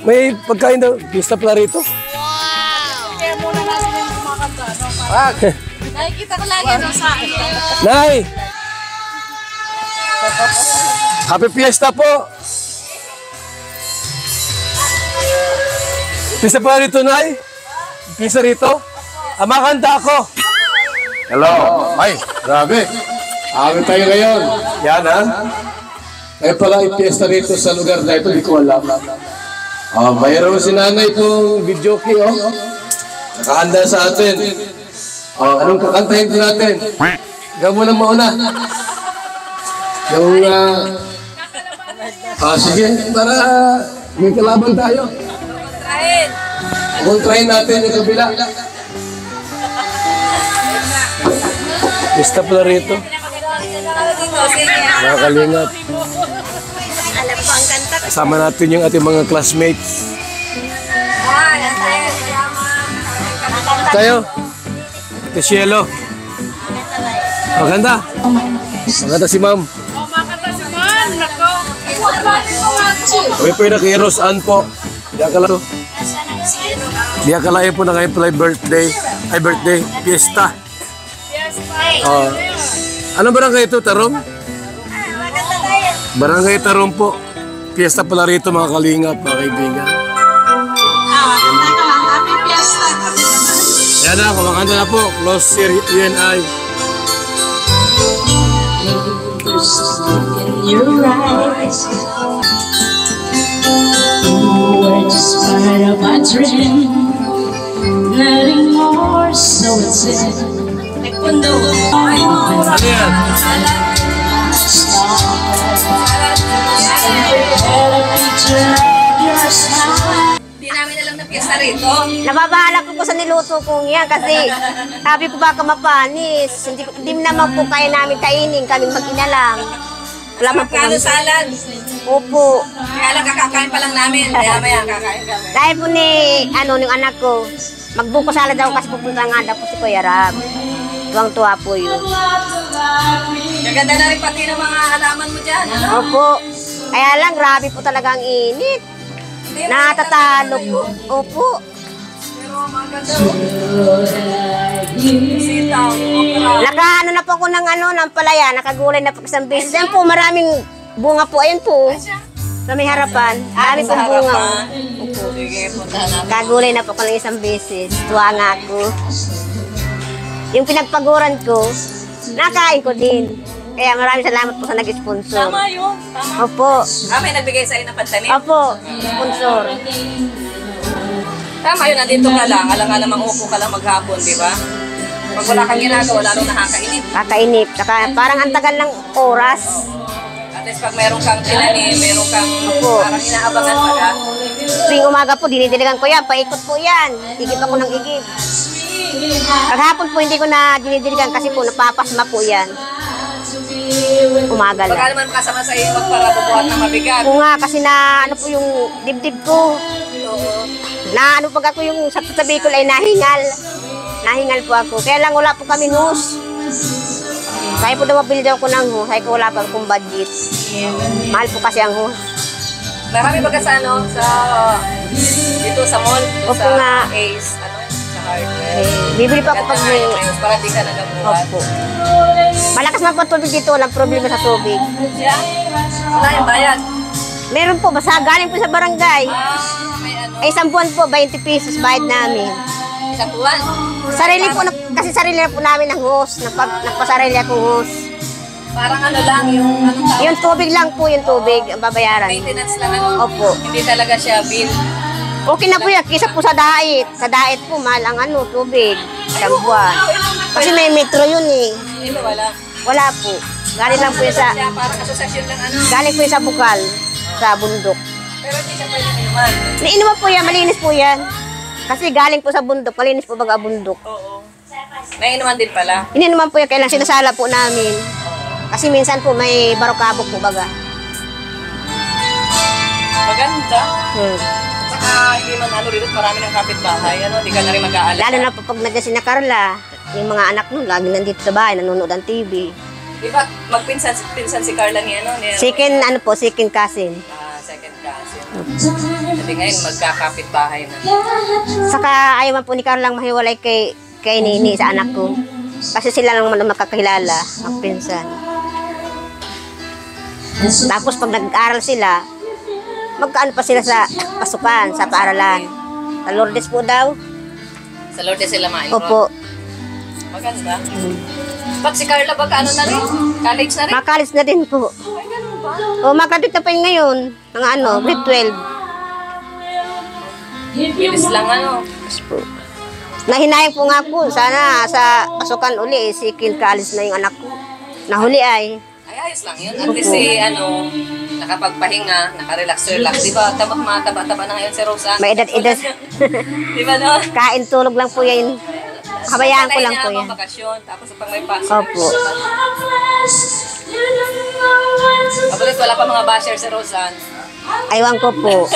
May pagkain daw. Pista pala rito. Kaya muna natin yung kumakanta. Nakikita ko lagi sa akin. Nay! Happy Fiesta po! Pista pala rito, Nay? Pista rito? Makanta ako. Hello. Ay, grabe. Amin tayo ngayon. Yan, ha? Ay pala ipiesta rito sa lugar na ito, di ko alam. Mayroon si nanay itong video key, oh. Nakahanda sa atin. Anong kakantahin ko natin? Ikaw muna mauna. Yung, sige, para may kalaban tayo. Kontrahin natin yung kabila. Pista pala rito. Mga kalingap. Kasama natin yung ating mga classmates. Tayo. Ate Cielo. Maganda. Maganda si ma'am. Makanta si Man. Nako. Kami po yung naki-Rosan po. Diyan ka lang. Diyan ka lang po na ngayon pala birthday. Ay, birthday. Fiesta. Anong barangay ito? Tarong? Barangay Tarong po. Fiesta pala rito mga kalingap, mga kaibigan. Happy Fiesta. Yan na, kumakanta na po. Close UNI. In your eyes, words part of my dream, letting more so it's in. Ano yan? Hindi namin alam na piyesta rito. Nababahala ko sa niluto kong yan kasi sabi ko baka mapanis. Hindi naman po kaya namin kainin, kaming mag-ina lang. Wala man po Magkano salad? Opo. Kaya lang kakakain pa lang namin. Kaya maya kakain kami. Dahil po ni, yung anak ko, magbuko sala daw kasi pupunta nga daw po si Kuya Rab. Tuwang-tuwa po yun. Maganda na rin pati ng mga halaman mo dyan. Opo. Kaya lang, grabe po talaga ang init. Natatalo po. Opo. Pero maganda. Sitaw, okra. Ano na po ako ng palaya, nakagulay na po isang beses. Yan po, maraming bunga po. Ayun po. Sa may harapan. Marami pong bunga. Sige, puntahan natin. Kagulay na po ako ng isang beses. Tuwa nga ako. Yung pinagpaguran ko, nakain ko din. Kaya maraming salamat po sa nag-sponsor. Tama yun. Tama. Opo. May nagbigay sa'yo ng pantanim? Opo. Sponsor. Tama yun, nandito ka lang. Alam nga namang upo ka lang maghapon, di ba? Pag wala kang ginagawa, lalong nakakainip. Kakainip. Saka parang ang tagal ng oras. At least pag meron kang tinanim, meron kang parang inaabangan pa ka. Tuwing umaga po, dinidiligan ko yan. Paikot po yan. Igip ako ng igip. Paghapon po, hindi ko na dinidiligan kasi po napapasma po yan. Umaga Baka lang. naman kasama sa iyo para bubuhat ng mabigat. Oo nga, kasi na ano po yung dibdib ko. Na ano pag ako yung sa tabi ko ay nahingal. Nahingal po ako. Kaya lang wala po kami hose. Kaya po daw mabili daw ko ng hose. Kaya ko wala pa akong budget. Mahal po kasi ang hose. Marami ba ka sa ano? Dito sa mall? Opo Sa nga. Ace? Sa Hardware? Bibili pa ako pag may... Para di ka nagabuhat. Opo. Malakas man po tubig dito. Walang problema sa tubig. Yeah. Wala yung bayad. Meron po. Basta galing po sa barangay. May ano? Ay, isang buwan po. 20 pesos bayad namin. Isang buwan. Sarili po. Kasi sarili na po namin ng hose. Nagpasarili akong hose. Parang ano lang yung anong tawag? Yung tubig lang po yung tubig. Ang babayaran. Maintenance lang ano? Opo. Hindi talaga siya bill. Okay na po yan. Kisa po sa diet. Sa diet po, mahal ang tubig. Isang buwan. Kasi may metro yun eh. Ito wala. Wala po. Galing lang po yun sa... Siya parang asosasyon lang ano. Galing po yun sa bukal. Sa bundok. Pero hindi siya pwede inuman. Nainuman po yan. Malinis po yan. Kasi galing po sa bundok. Malinis po baga bundok. Oo. Nainuman din pala. Ininuman po yan. Kailang sinasala po namin. Kasi minsan po may barokabok po baga. Maganda. Saka hindi man ano dito, marami ng kapitbahay. Ano, hindi ka na rin mag-aalala. Lalo na po pag nandiyan si Carla. Yung mga anak nun, lagi nandito sa bahay. Nanonood ng TV. Di ba, magpinsan si Carla ni ano? Ni, Second cousin. second cousin. Hindi ngayon, magkakapit-bahay na. Saka ayaw man po ni Carlang mahiwalay kay Nini sa anak ko. Kasi sila lang naman makakilala, magpinsan. Tapos pag nag-aaral sila, magkaan pa sila sa pasukan, sa paaralan. Sa Lourdes po daw. Sa Lourdes sila ma-enroll. Opo. Maganda. Pag si Carla, ano na rin? College na rin? Makalis na din po. Ay, ganun ba? O, makadit na pa yun ngayon. Mga grade 12. Bilis lang Nahinayang po nga po, sana sa pasukan uli, si Kin Kalis na yung anak ko. Nahuli ay. Ay, ayos lang yun. At least nakapagpahinga, nakarelax-relax. Di ba, mga taba-taba na ngayon si Rosa. May edad-edad. Di ba, no? Kain tulog lang po yan. Habayaan ko lang po yan. Bakasyon, tapos pag may pasok. Opo. Kabulit, wala pa mga basher si Rosa. Aywan ko po.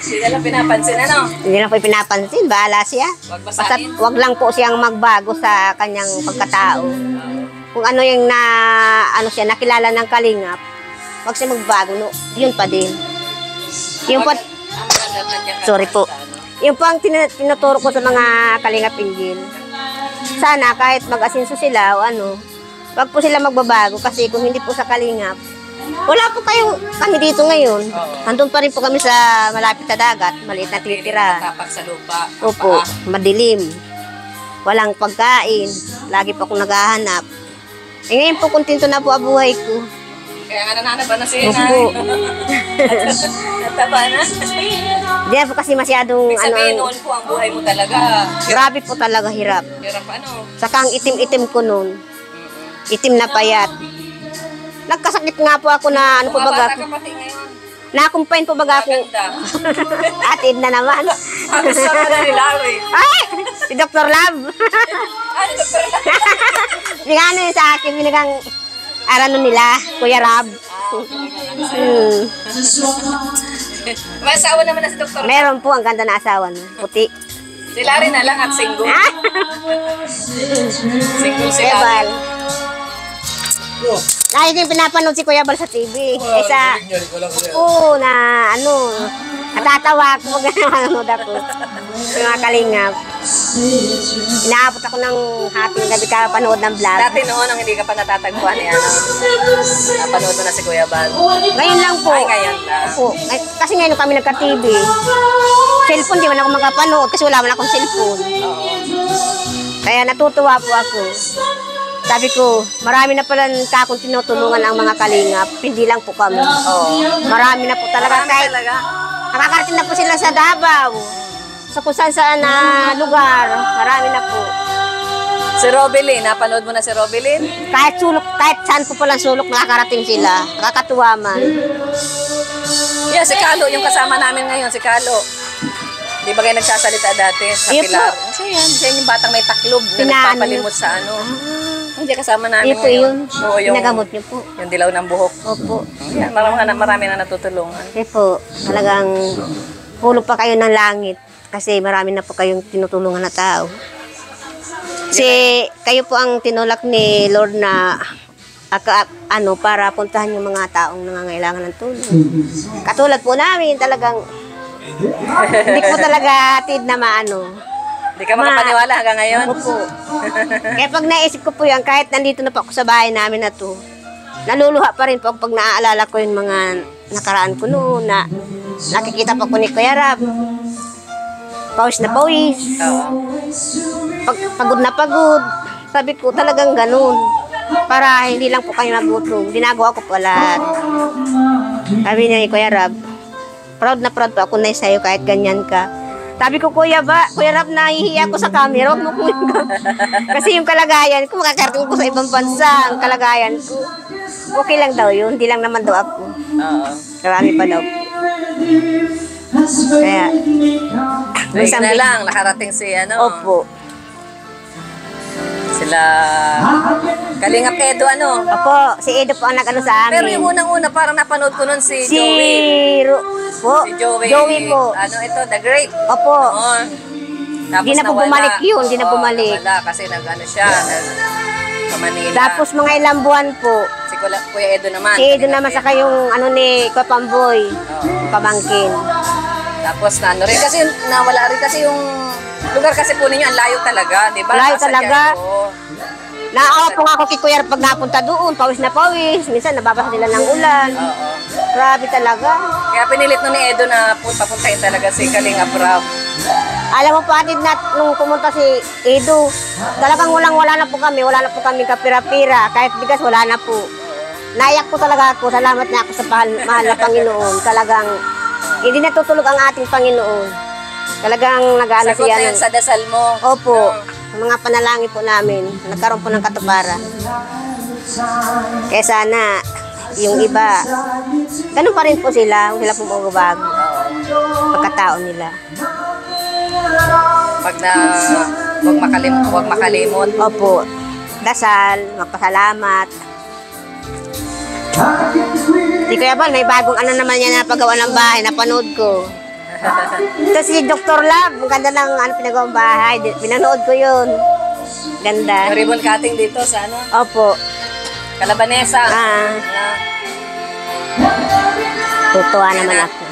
Hindi lang pinapansin, ano? Hindi lang po pinapansin. Bahala siya. Wag Basta basahin. wag lang po siyang magbago sa kanyang pagkatao. Kung ano yung siya, nakilala ng kalingap, wag siya magbago. No? Yun pa din. Yung po, sorry po. Yung po ang tinuturo ko sa mga kalingap injil. Sana kahit mag-asinso sila o wag po sila magbabago kasi kung hindi po sa kalingap, wala po kami dito ngayon. Nandun pa rin po kami sa malapit sa dagat, maliit na titira. Tapak sa lupa. Opo, madilim. Walang pagkain. Lagi po akong naghahanap. Ngayon po, kontento na po ang buhay ko. Kaya nga nananaba na si Opo. Nataba na. Hindi na po kasi masyadong Sabihin noon po ang buhay mo talaga. grabe po talaga hirap. Hirap Saka ang itim-itim ko noon. Itim na payat. Nagkasakit nga po ako na po baga Bata ako. ka pati ngayon. Na-combine po baga ako. Maganda. Atid na naman. Ang gusto ka na ni Larry. Ay! Si Dr. Love. Ano, Dr. Bigano yun sa akin, binigang arano nila, Kuya Rab. May asawa naman na si Dr. Meron po, ang ganda na asawa no? Puti. Si Larry na lang at single. Single si Kuya Larry. Bal. Lagi din pinapanood si Kuya Bal sa TV. Isa, oo, natatawa ako pag nanonood ako. Sa mga kalingap. Inaabot ako ng hating gabi ka panood ng vlog. Dati noon, nang hindi ka pa natatagpuan niya, napanood mo na si Kuya Bal. Ngayon lang po. Ay, ngayon lang. Opo. Kasi ngayon kami nagka-TV. Cellphone, di man ako makapanood kasi wala man akong cellphone. Kaya natutuwa po ako. Sabi ko, marami na pala kakong tinutulungan ang mga kalingap. Hindi lang po kami. Marami na po talaga. Marami talaga. Nakakarating na po sila sa Davao. Sa kung saan na lugar. Marami na po. Si Robelyn, napanood mo na si Robelyn? Kahit saan po palang sulok, nakakarating sila. Nakakatuwa man. Yeah, si Kalo, yung kasama namin ngayon, si Kalo. Di ba kayo nagsasalita dati sa Iyo po. Pilar? Siya yung batang may taklob na Pinaano nagpapalimot sa Hindi kasama namin Iyo po yun. Oo, yung, Pinagamot niyo po. yung dilaw ng buhok. Opo. Yan, marami na natutulungan. Kasi po, talagang hulog pa kayo ng langit. Kasi marami na po kayong tinutulungan na tao. Kasi kayo po ang tinulak ni Lord na para puntahan yung mga taong nangangailangan ng tulong. Katulad po namin, talagang hindi po talaga atid na Hindi ka makapaniwala hanggang ngayon? Opo. Kaya pag naisip ko po yan, kahit nandito na po ako sa bahay namin na to, naluluha pa rin po ako pag naaalala ko yung mga nakaraan ko noon na nakikita pa ko ni Kuya Rab. Pawis na pawis. Pagod na pagod. Sabi ko talagang ganun. Para hindi lang po kayo magutom. Ginagawa ko po lahat. Sabi niya ni Kuya Rab, proud na proud po ako na sa'yo kahit ganyan ka. Sabi ko, Kuya Rab, nahihiya ko sa camera. Huwag mo ko kasi yung kalagayan ko, makakarating ko sa ibang bansa. Ang kalagayan ko. Okay lang daw yun. Hindi lang naman daw ako. Marami pa daw. Kaya, Buwis na lang, nakarating si Opo. Sila Kalingap Edo, Opo, si Edo po ang nag-ano sa amin. Pero yung unang-una, parang napanood ko nun si Si Joey. po. Si Joey. Joey po. Ito, The Great. Opo. Noon. Tapos Di na po nawala. bumalik yun, di na bumalik. Nawala kasi nag-ano siya, sa Manila. Tapos mga ilang buwan po, Si Kuya Edo naman. Si Edo naman saka yung ano ni Kapamboy, pamangkin. Tapos na ano rin kasi nawala rin kasi yung lugar kasi po ninyo ang layo talaga, di ba? Layo Nasa talaga. Quiapo. Naawa po nga ako kay Kuya pag napunta doon, pawis na pawis. Minsan nababasa nila ng ulan. Oo. Grabe talaga. Kaya pinilit nun ni Edo na papuntahin talaga si Kalinga Prab. Alam mo po atid na nung pumunta si Edo, talagang wala na po kami, wala na po kami kapira-pira. Kahit bigas wala na po. Naiyak po talaga ako, salamat na ako sa mahal na Panginoon. Talagang hindi natutulog ang ating Panginoon. Talagang nag-ano Sagot siya. na yun sa dasal mo. Opo, sa mga panalangin po namin, nagkaroon po ng katuparan. Kaya sana, yung iba, ganun pa rin po sila, sila po magbabago. Pagkatao nila. Pag na huwag makalimot. Opo, dasal, magpasalamat. Si Kuya Bal, may bagong ano naman niya na paggawa ng bahay, napanood ko. Ito si Dr. Lab, ang ganda ng ano, pinagawa ng bahay. Pinanood ko yun. Ganda. Yung ribbon cutting dito sa ano? Opo. Calabanesa. Tutuwa naman ako.